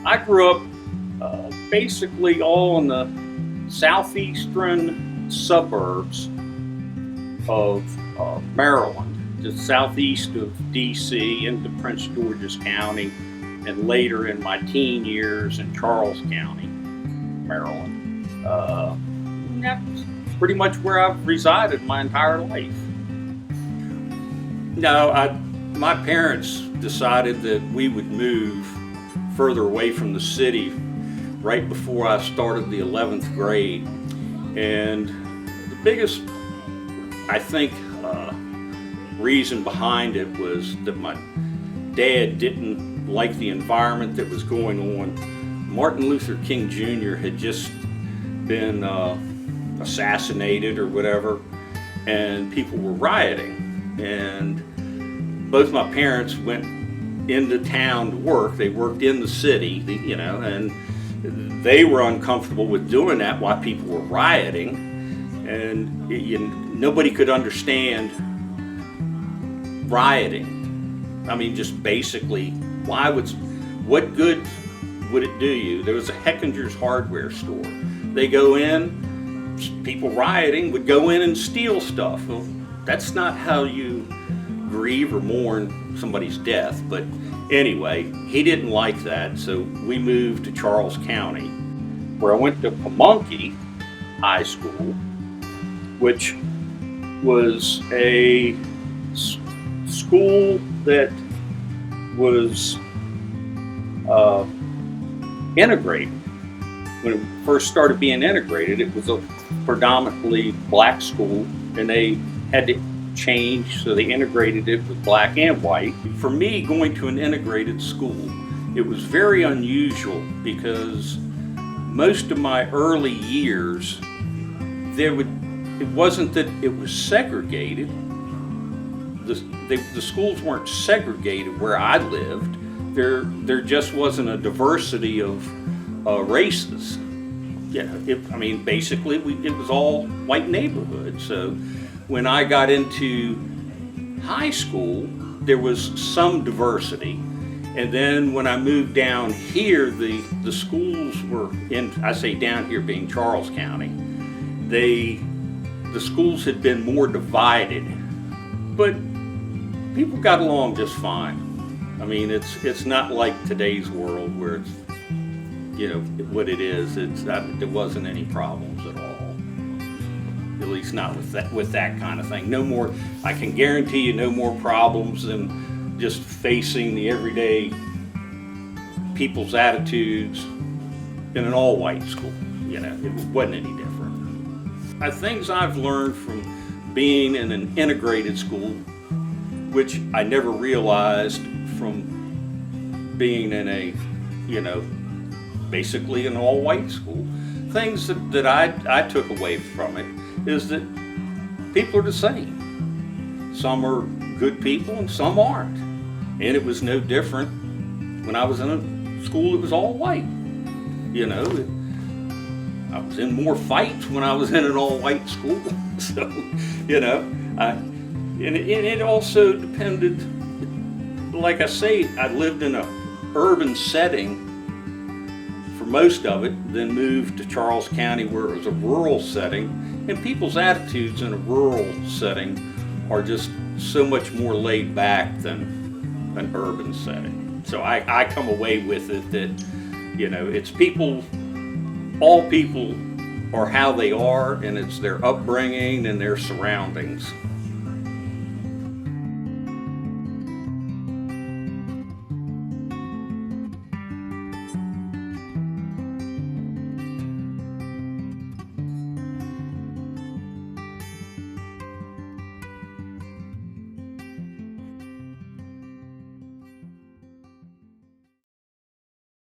I grew up basically all in the southeastern suburbs of Maryland, just southeast of D.C. into Prince George's County, and later in my teen years in Charles County, Maryland. That's pretty much where I've resided my entire life. No, my parents decided that we would move further away from the city right before I started the 11th grade. And the biggest, I think, reason behind it was that my dad didn't like the environment that was going on. Martin Luther King Jr. had just been assassinated or whatever, and people were rioting. And both my parents went into town to work. They worked in the city, and they were uncomfortable with doing that while people were rioting. And nobody could understand rioting. I mean, just basically, what good would it do you? There was a Hechinger's hardware store. They go in, people rioting would go in and steal stuff. Well, that's not how you grieve or mourn somebody's death. But anyway, he didn't like that, so we moved to Charles County, where I went to Pamunkey High School, which was a school that was integrated. When it first started being integrated, it was a predominantly black school, and they had to change, so they integrated it with black and white. For me, going to an integrated school, it was very unusual because most of my early years, it wasn't that it was segregated. The schools weren't segregated where I lived. There just wasn't a diversity of races. Basically, it was all white neighborhoods. So when I got into high school, there was some diversity. And then when I moved down here, the schools were I say down here being Charles County, the schools had been more divided. But people got along just fine. I mean, it's not like today's world where it's, what it is. There wasn't any problems at all. At least not with that kind of thing. No more. I can guarantee you, no more problems than just facing the everyday people's attitudes in an all-white school. It wasn't any different. Things I've learned from being in an integrated school, which I never realized from being in a, basically an all-white school. Things that I took away from it is that people are the same. Some are good people and some aren't. And it was no different when I was in a school that was all white. I was in more fights when I was in an all-white school. So, and it also depended, like I say, I lived in an urban setting for most of it, then moved to Charles County where it was a rural setting, and people's attitudes in a rural setting are just so much more laid back than an urban setting. So I come away with it that, it's people, all people are how they are, and it's their upbringing and their surroundings.